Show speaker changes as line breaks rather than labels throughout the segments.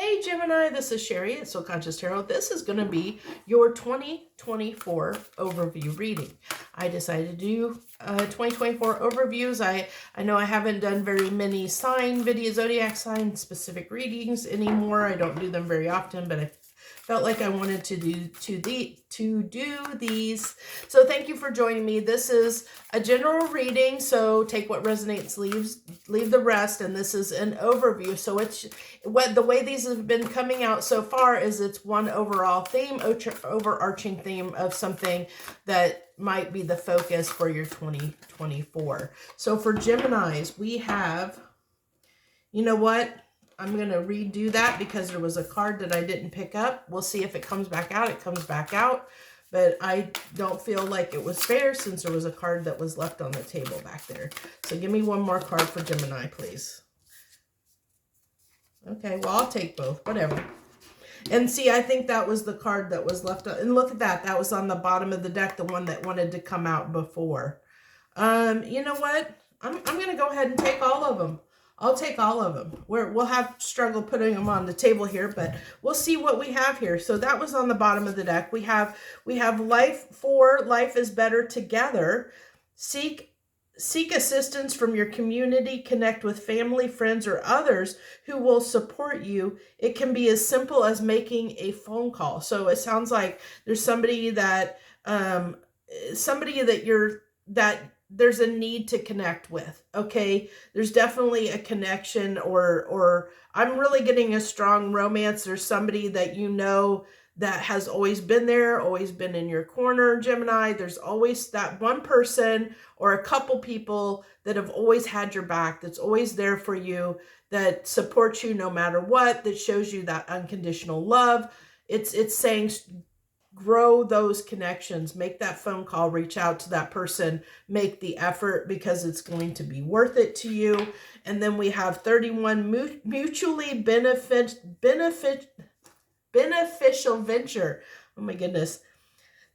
Hey Gemini, this is Sherry at Soul Conscious Tarot. This is going to be your 2024 overview reading. I decided to do 2024 overviews. I know I haven't done very many sign videos, zodiac sign specific readings anymore. I don't do them very often, but I felt like I wanted to do these. So thank you for joining me. This is a general reading, so take what resonates, leave the rest, and this is an overview. So it's the way these have been coming out so far is it's one overall theme, overarching theme of something that might be the focus for your 2024. So for Geminis, we have, you know what? I'm going to redo that because there was a card that I didn't pick up. We'll see if it comes back out. It comes back out. But I don't feel like it was fair since there was a card that was left on the table back there. So give me one more card for Gemini, please. Okay, well, I'll take both. Whatever. And see, I think that was the card that was left. And look at that. That was on the bottom of the deck, the one that wanted to come out before. You know what? I'm going to go ahead and take all of them. I'll take all of them. We'll have struggle putting them on the table here, but we'll see what we have here. So that was on the bottom of the deck. We have life is better together. Seek assistance from your community. Connect with family, friends, or others who will support you. It can be as simple as making a phone call. So it sounds like there's somebody that there's a need to connect with. Okay, there's definitely a connection, or I'm really getting a strong romance. There's somebody that you know that has always been there, always been in your corner, Gemini. There's always that one person or a couple people that have always had your back, that's always there for you, that supports you no matter what, that shows you that unconditional love. It's saying grow those connections, make that phone call, reach out to that person, make the effort because it's going to be worth it to you. And then we have 31, mutually beneficial venture. Oh my goodness.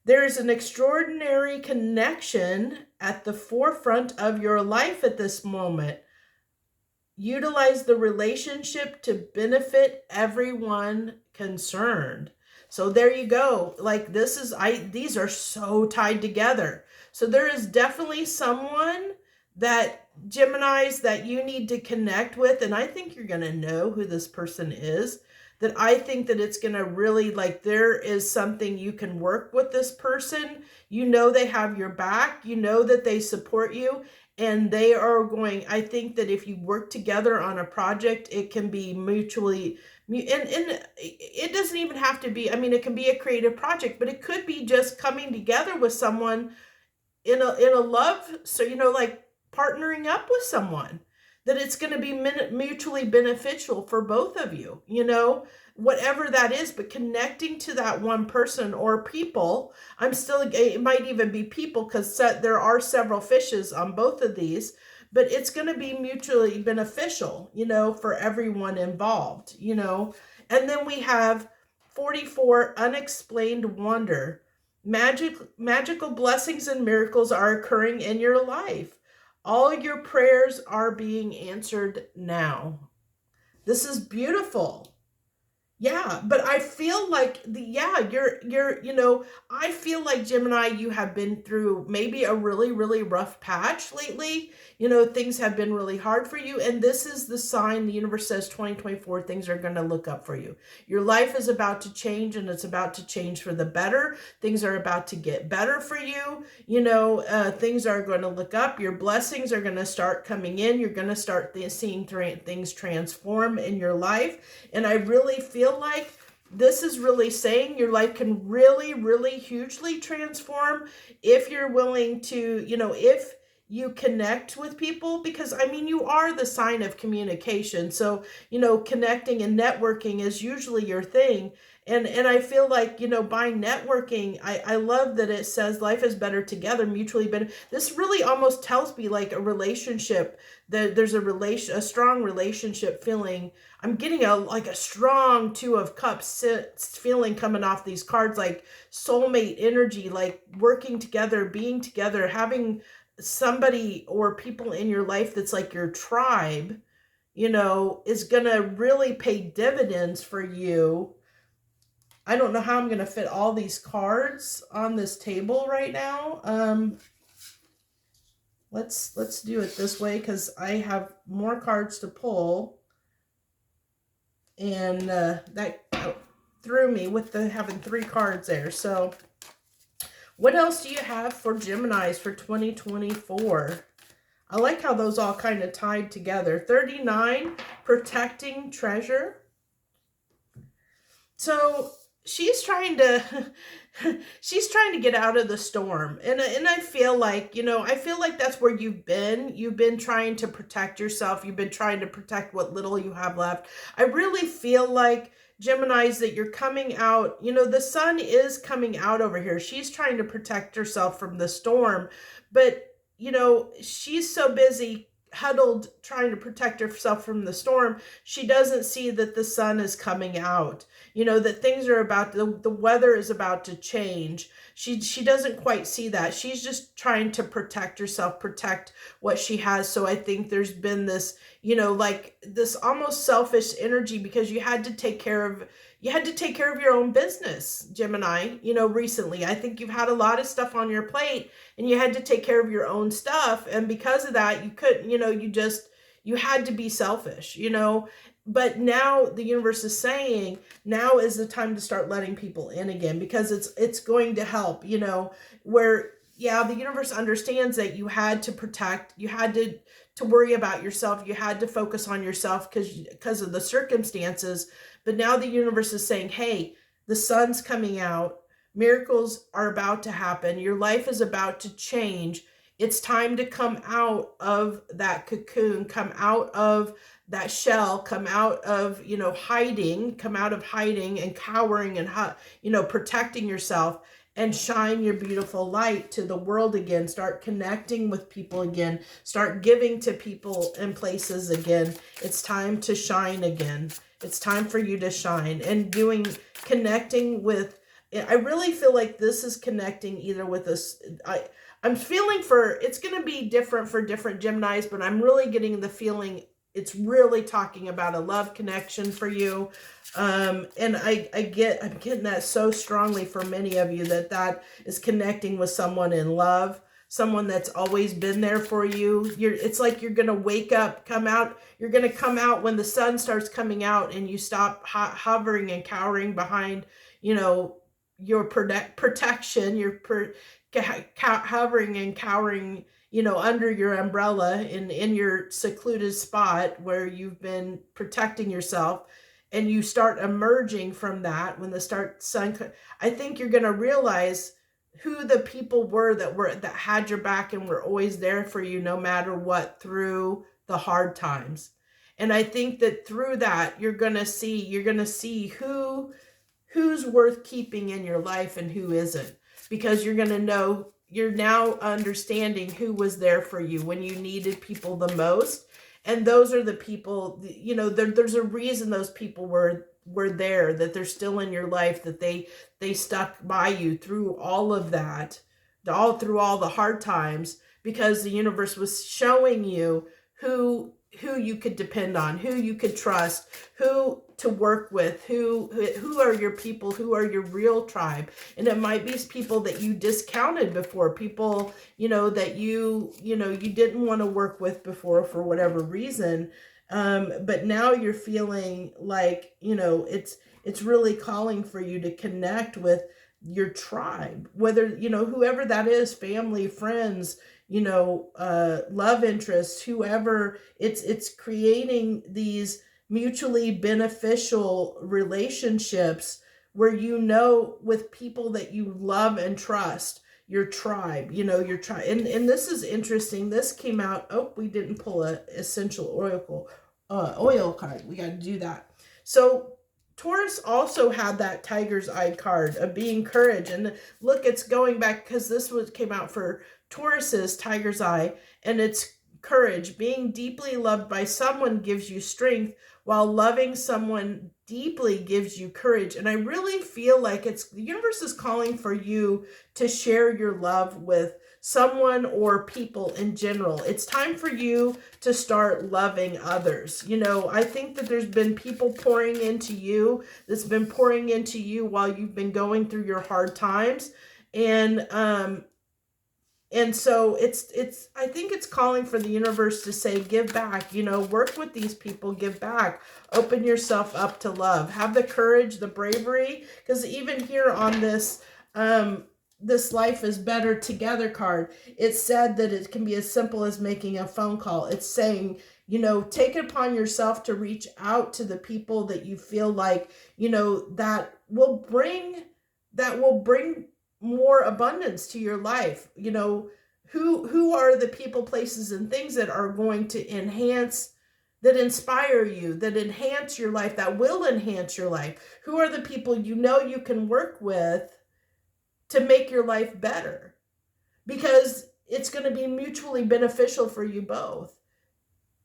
There's an extraordinary connection at the forefront of your life at this moment. Utilize the relationship to benefit everyone concerned. So there you go. Like these are so tied together. So there is definitely someone that Geminis that you need to connect with. And I think you're going to know who this person is. That I think that it's going to really, like, there is something you can work with this person. You know, they have your back. You know that they support you. And they are going, I think that if you work together on a project, it can be mutually, and it doesn't even have to be, I mean, it can be a creative project, but it could be just coming together with someone in a love, so, you know, like partnering up with someone, that it's going to be mutually beneficial for both of you, you know, whatever that is. But connecting to that one person or people, it might even be people, because there are several fishes on both of these, but it's going to be mutually beneficial, you know, for everyone involved, you know. And then we have 44, unexplained wonder. Magical blessings and miracles are occurring in your life. All your prayers are being answered now. This is beautiful. Yeah, but I feel like you're, you know, I feel like Gemini, you have been through maybe a really, really rough patch lately. You know, things have been really hard for you. And this is the sign the universe says 2024, things are going to look up for you. Your life is about to change, and it's about to change for the better. Things are about to get better for you. You know, things are going to look up. Your blessings are going to start coming in. You're going to start seeing things transform in your life. And I really feel like this is really saying your life can really, really hugely transform if you're willing to, you know, if you connect with people, because I mean, you are the sign of communication. So, you know, connecting and networking is usually your thing. And I feel like, you know, by networking, I love that it says life is better together, mutually better. This really almost tells me like a relationship, that there's a strong relationship feeling. I'm getting a strong 2 of Cups feeling coming off these cards, like soulmate energy, like working together, being together, having somebody or people in your life that's like your tribe, is going to really pay dividends for you. I don't know how I'm going to fit all these cards on this table right now. Let's do it this way because I have more cards to pull. And that threw me with having 3 cards there. So what else do you have for Geminis for 2024? I like how those all kind of tied together. 39, protecting treasure. So she's trying to get out of the storm. And I feel like, that's where you've been. You've been trying to protect yourself. You've been trying to protect what little you have left. I really feel like, Geminis, that you're coming out. The sun is coming out over here. She's trying to protect herself from the storm. But, she's so busy huddled trying to protect herself from the storm, she doesn't see that the sun is coming out. That things are the weather is about to change. She doesn't quite see that. She's just trying to protect herself, protect what she has. So I think there's been this, like this almost selfish energy because you had to take care of your own business, Gemini, recently. I think you've had a lot of stuff on your plate and you had to take care of your own stuff. And because of that, you couldn't, you had to be selfish, but now the universe is saying now is the time to start letting people in again, because it's going to help, where, yeah, the universe understands that you had to protect, you had to worry about yourself, you had to focus on yourself because of the circumstances. But now the universe is saying, hey, the sun's coming out, miracles are about to happen, your life is about to change. It's time to come out of that cocoon, come out of that shell, come out of, hiding and cowering and, protecting yourself, and shine your beautiful light to the world again. Start connecting with people again. Start giving to people and places again. It's time to shine again. It's time for you to shine and connecting with, I really feel like this is connecting either with us. I'm feeling it's going to be different for different Geminis, but I'm really getting the feeling it's really talking about a love connection for you. And I'm getting that so strongly for many of you, that is connecting with someone in love, someone that's always been there for you. It's like you're going to wake up, you're going to come out when the sun starts coming out and you stop hovering and cowering behind, your protection, hovering and cowering, under your umbrella in your secluded spot where you've been protecting yourself, and you start emerging from that when the sun. I think you're going to realize who the people were that had your back and were always there for you no matter what through the hard times. And I think that through that you're going to see who's worth keeping in your life and who isn't, because you're going to know. You're now understanding who was there for you when you needed people the most. And those are the people, there's a reason those people were there, that they're still in your life, that they stuck by you through all of that, through all the hard times, because the universe was showing you who you could depend on, who you could trust, who to work with, who are your people, who are your real tribe. And it might be people that you discounted before, people, that you didn't want to work with before for whatever reason. But now you're feeling like, it's really calling for you to connect with your tribe, whether, whoever that is, family, friends, love interests, whoever. It's creating these mutually beneficial relationships where, with people that you love and trust, your tribe, your tribe. And this is interesting. This came out. Oh, we didn't pull a essential oil card. We got to do that. So Taurus also had that tiger's eye card of being courage. And look, it's going back because came out for Taurus's tiger's eye, and it's courage. Being deeply loved by someone gives you strength, while loving someone deeply gives you courage. And I really feel like the universe is calling for you to share your love with someone or people in general. It's time for you to start loving others. You know, I think that there's been people pouring into you, that's been pouring into you while you've been going through your hard times. And so I think it's calling for the universe to say, give back, you know, work with these people, give back, open yourself up to love, have the courage, the bravery, because even here on this, this Life is Better Together card, it said that it can be as simple as making a phone call. It's saying, you know, take it upon yourself to reach out to the people that you feel like, you know, that will bring more abundance to your life. You know, who are the people, places, and things that are going to enhance, that inspire you, that enhance your life, that will enhance your life? Who are the people you know you can work with to make your life better? Because it's going to be mutually beneficial for you both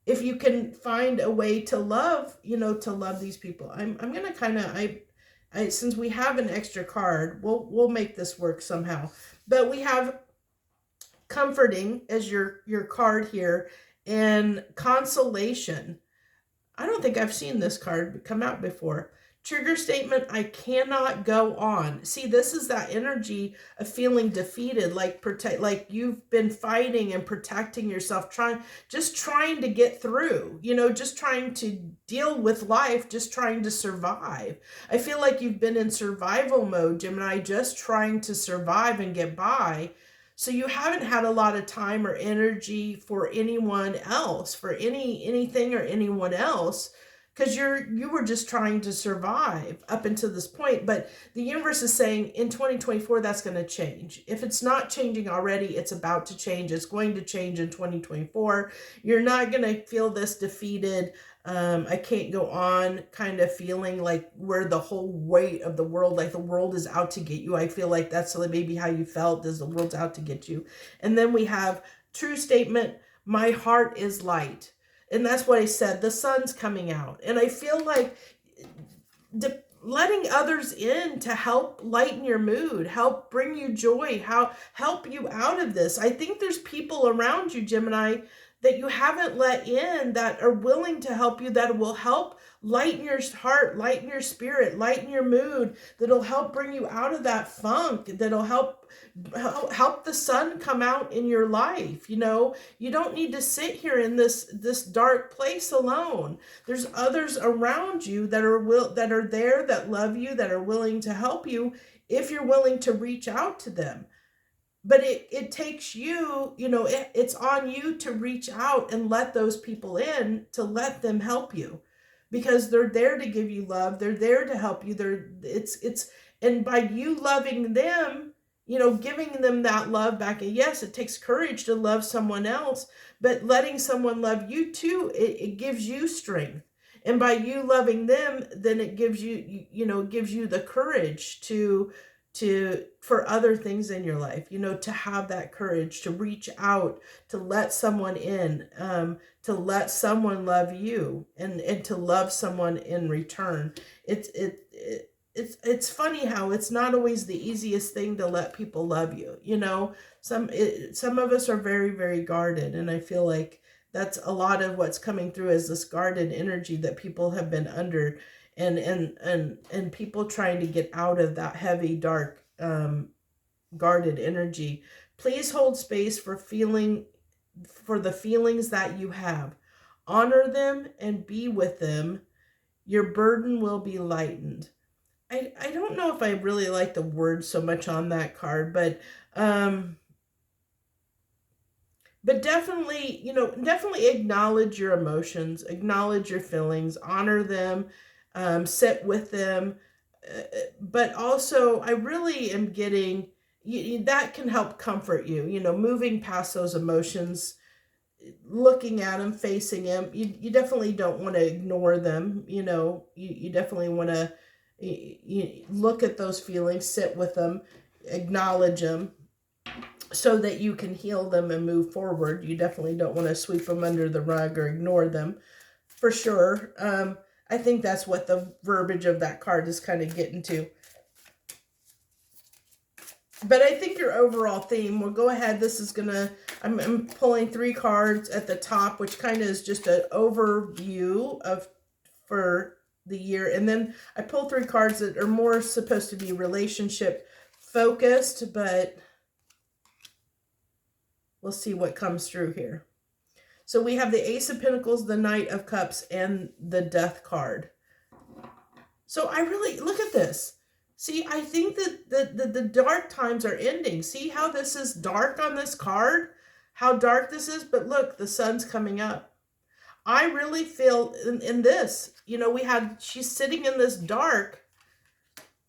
if you can find a way to love, you know, to love these people. I'm going to kind of, since we have an extra card, we'll make this work somehow. But we have comforting as your card here, and consolation. I don't think I've seen this card come out before. Trigger statement, I cannot go on. See, this is that energy of feeling defeated, like you've been fighting and protecting yourself, trying to get through, you know, just trying to deal with life, just trying to survive. I feel like you've been in survival mode, Gemini, just trying to survive and get by. So you haven't had a lot of time or energy for anyone else, for anything or anyone else, because you were just trying to survive up until this point. But the universe is saying in 2024, that's going to change. If it's not changing already, it's about to change. It's going to change in 2024. You're not going to feel this defeated, I can't go on kind of feeling, like where the whole weight of the world, like the world is out to get you. I feel like that's maybe how you felt, as the world's out to get you. And then we have true statement, my heart is light. And that's what I said, the sun's coming out. And I feel like letting others in to help lighten your mood, help bring you joy, help you out of this. I think there's people around you, Gemini, that you haven't let in, that are willing to help you, that will help lighten your heart, lighten your spirit, lighten your mood, that'll help bring you out of that funk, that'll help the sun come out in your life. You know, you don't need to sit here in this dark place alone. There's others around you that are there, that love you, that are willing to help you if you're willing to reach out to them. But it takes you, you know, it's on you to reach out and let those people in, to let them help you, because they're there to give you love. They're there to help you. And by you loving them, you know, giving them that love back. And yes, it takes courage to love someone else, but letting someone love you too, it gives you strength. And by you loving them, then it gives you, you know, gives you the courage for other things in your life, you know, to have that courage to reach out, to let someone in, to let someone love you, and to love someone in return. It's funny how it's not always the easiest thing to let people love you. You know, some of us are very, very guarded, and I feel like that's a lot of what's coming through, is this guarded energy that people have been under. And people trying to get out of that heavy, dark, guarded energy. Please hold space for the feelings that you have. Honor them and be with them. Your burden will be lightened. I don't know if I really like the words so much on that card, but definitely, you know, definitely acknowledge your emotions, acknowledge your feelings, honor them. Sit with them, but also I really am getting that can help comfort you, you know, moving past those emotions, looking at them, facing them. You definitely don't want to ignore them. You know, you definitely want to look at those feelings, sit with them, acknowledge them, so that you can heal them and move forward. You definitely don't want to sweep them under the rug or ignore them, for sure. I think that's what the verbiage of that card is kind of getting to. But I think your overall theme, we'll go ahead. This is gonna, I'm pulling 3 cards at the top, which kind of is just an overview of for the year. And then I pull 3 cards that are more supposed to be relationship focused, but we'll see what comes through here. So we have the Ace of Pentacles, the Knight of Cups, and the Death card. So I really, look at this. See, I think that the dark times are ending. See how this is dark on this card? How dark this is? But look, the sun's coming up. I really feel in this, you know, she's sitting in this dark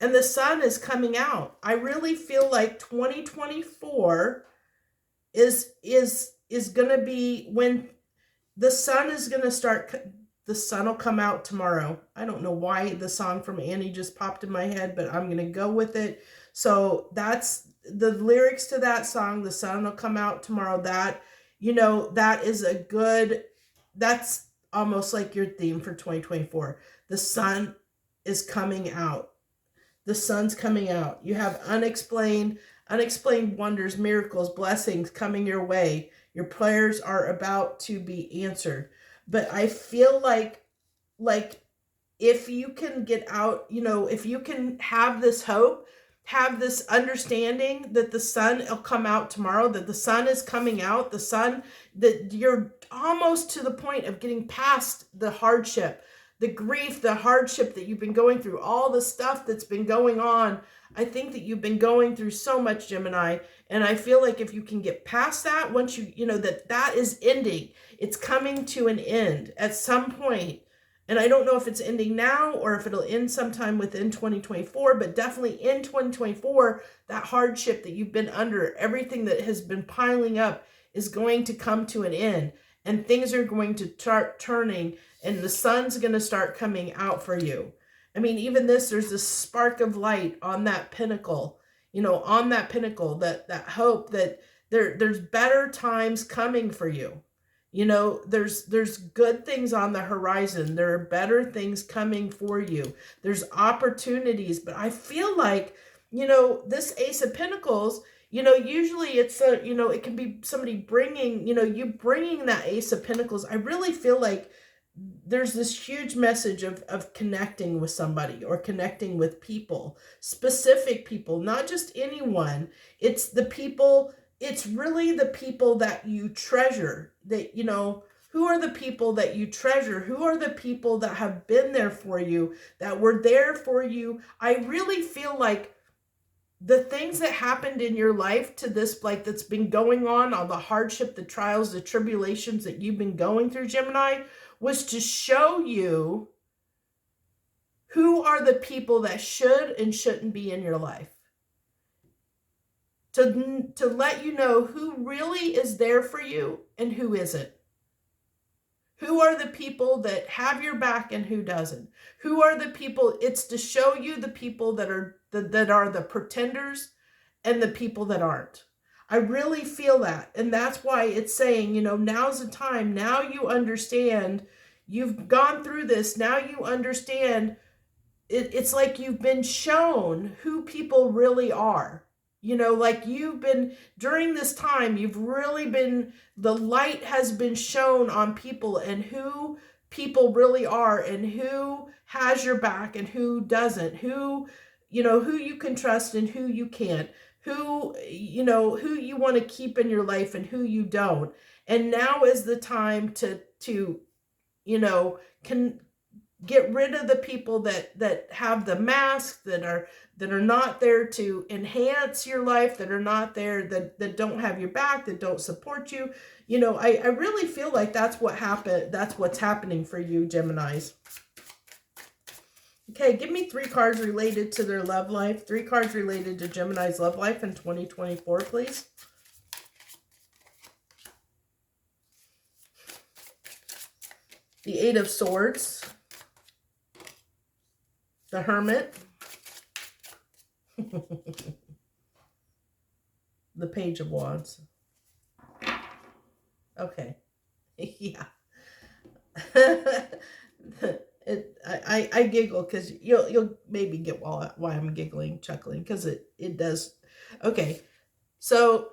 and the sun is coming out. I really feel like 2024 is going to be when the sun is going to start. The sun will come out tomorrow. I don't know why the song from Annie just popped in my head, but I'm going to go with it. So that's the lyrics to that song. The sun will come out tomorrow. That, you know, that is a good, that's almost like your theme for 2024. The sun is coming out. The sun's coming out. You have unexplained wonders, miracles, blessings coming your way. Your prayers are about to be answered. But I feel like if you can get out, you know, if you can have this hope, have this understanding that the sun will come out tomorrow, that the sun is coming out, the sun, that you're almost to the point of getting past the hardship, the grief, the hardship that you've been going through, all the stuff that's been going on. I think that you've been going through so much, Gemini. And I feel like if you can get past that, once you know, that is ending. It's coming to an end at some point. And I don't know if it's ending now or if it'll end sometime within 2024, but definitely in 2024, that hardship that you've been under, everything that has been piling up is going to come to an end. And things are going to start turning and the sun's going to start coming out for you. I mean, even this, there's this spark of light on that pinnacle, you know, on that pinnacle, that hope that there's better times coming for you. You know, there's good things on the horizon. There are better things coming for you. There's opportunities, but I feel like, you know, this Ace of Pentacles, you know, usually it's a, you know, it can be somebody bringing, you know, you bringing that Ace of Pentacles. I really feel like there's this huge message of connecting with somebody or connecting with people, specific people, not just anyone. It's the people, it's really the people that you treasure, that, you know, who are the people that you treasure? Who are the people that have been there for you, that were there for you? I really feel like the things that happened in your life to this, like that's been going on, all the hardship, the trials, the tribulations that you've been going through, Gemini, was to show you who are the people that should and shouldn't be in your life. To let you know who really is there for you and who isn't. Who are the people that have your back and who doesn't? Who are the people? It's to show you the people that are the pretenders and the people that aren't. I really feel that. And that's why it's saying, you know, now's the time. Now you understand. You've gone through this. Now you understand. It's like you've been shown who people really are. You know, like you've been, during this time, you've really been, the light has been shown on people and who people really are and who has your back and who doesn't, who, you know, who you can trust and who you can't, who, you know, who you want to keep in your life and who you don't. And now is the time to you know, can get rid of the people that have the mask, that are not there to enhance your life, that are not there, that don't have your back, that don't support you. You know, I really feel like that's what happened. That's what's happening for you, Geminis. Okay, give me 3 cards related to their love life. 3 cards related to Gemini's love life in 2024, please. The 8 of Swords. The Hermit. The Page of Wands. Okay. Yeah. I giggle because you'll maybe get why I'm giggling, chuckling, because it does. Okay, so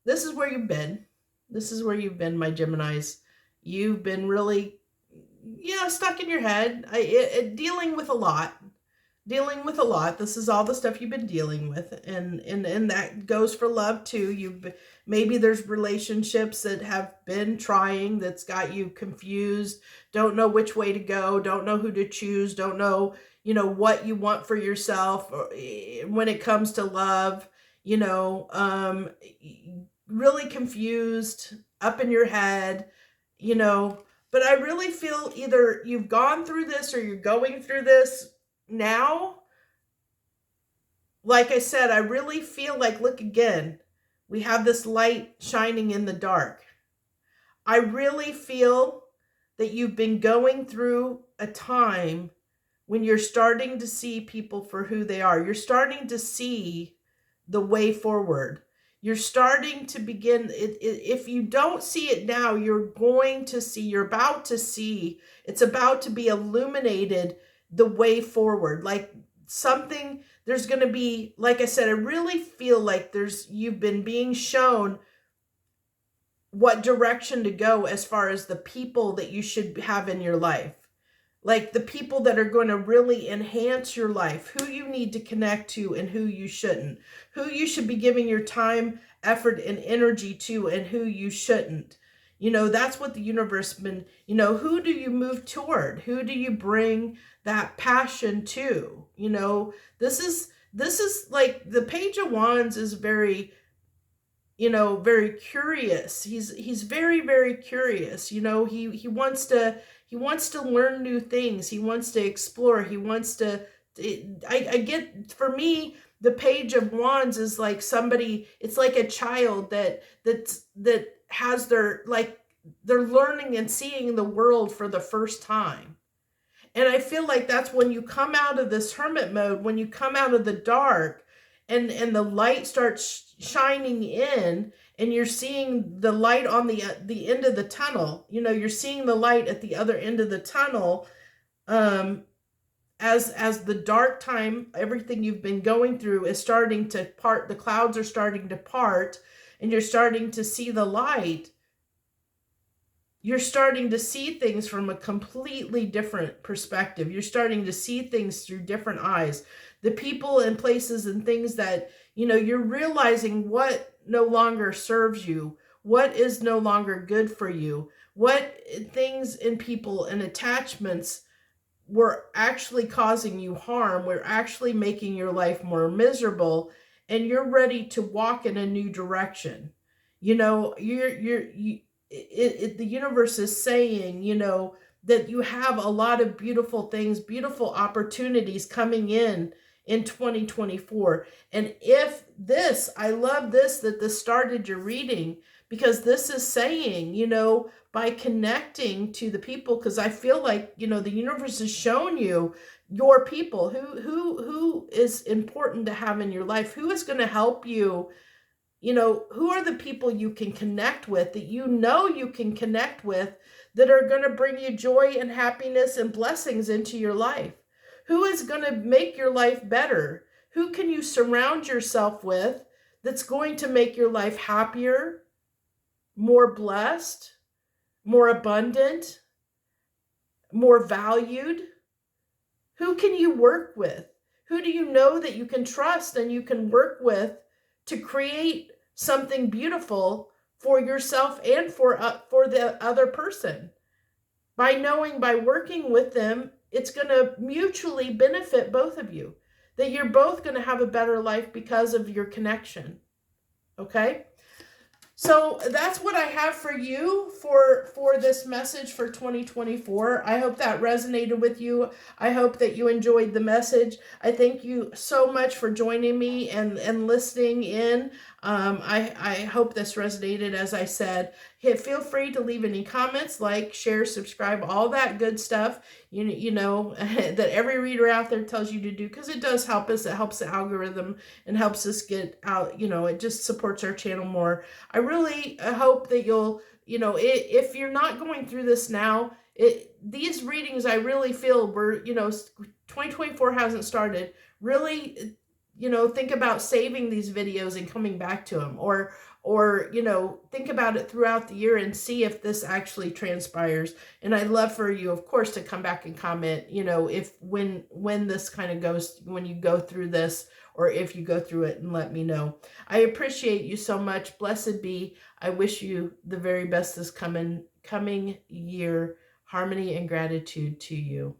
this is where you've been. This is where you've been, my Geminis. You've been really, stuck in your head, dealing with a lot. Dealing with a lot. This is all the stuff you've been dealing with, and that goes for love too. Maybe there's relationships that have been trying, that's got you confused, don't know which way to go, don't know who to choose, don't know, what you want for yourself when it comes to love, really confused, up in your head, but I really feel either you've gone through this or you're going through this now. Like I said, I really feel like, look again, we have this light shining in the dark. I really feel that you've been going through a time when you're starting to see people for who they are. You're starting to see the way forward. You're starting to begin, if you don't see it now, you're about to see, it's about to be illuminated, the way forward. Like something, there's going to be, like I said, I really feel like you've been being shown what direction to go as far as the people that you should have in your life. Like the people that are going to really enhance your life, who you need to connect to and who you shouldn't, who you should be giving your time, effort, and energy to, and who you shouldn't. That's what the universe been, who do you move toward? Who do you bring that passion to? This is like the Page of Wands is very, very curious. He's very, very curious. He wants to learn new things. He wants to explore. He wants to, I get, for me, the Page of Wands is like somebody, it's like a child that has they're learning and seeing the world for the first time. And I feel like that's when you come out of this hermit mode, when you come out of the dark and the light starts shining in, and you're seeing the light on the end of the tunnel. You're seeing the light at the other end of the tunnel, as the dark time, everything you've been going through is starting to part, the clouds are starting to part, and you're starting to see the light. You're starting to see things from a completely different perspective. You're starting to see things through different eyes. The people and places and things that, you're realizing what no longer serves you, what is no longer good for you, what things and people and attachments were actually causing you harm, were actually making your life more miserable, and you're ready to walk in a new direction. The universe is saying, that you have a lot of beautiful things, beautiful opportunities coming in 2024. And I love that this started your reading, because this is saying, by connecting to the people, because I feel like, the universe has shown you your people, who is important to have in your life, who is going to help you. Who are the people you can connect with, that you can connect with, that are going to bring you joy and happiness and blessings into your life? Who is going to make your life better? Who can you surround yourself with that's going to make your life happier, more blessed, more abundant, more valued? Who can you work with? Who do you know that you can trust and you can work with to create something beautiful for yourself and for the other person? By working with them, it's going to mutually benefit both of you, that you're both going to have a better life because of your connection. Okay? So that's what I have for you for this message for 2024. I hope that resonated with you. I hope that you enjoyed the message. I thank you so much for joining me and listening in. I hope this resonated, as I said. Feel free to leave any comments, like, share, subscribe, all that good stuff, that every reader out there tells you to do, because it does help us. It helps the algorithm and helps us get out, it just supports our channel more. I really hope that you'll, if you're not going through this now, these readings, I really feel 2024 hasn't started. Really, think about saving these videos and coming back to them, or think about it throughout the year and see if this actually transpires. And I'd love for you, of course, to come back and comment, if when this kind of goes, when you go through this, or if you go through it, and let me know. I appreciate you so much. Blessed be. I wish you the very best this coming year. Harmony and gratitude to you.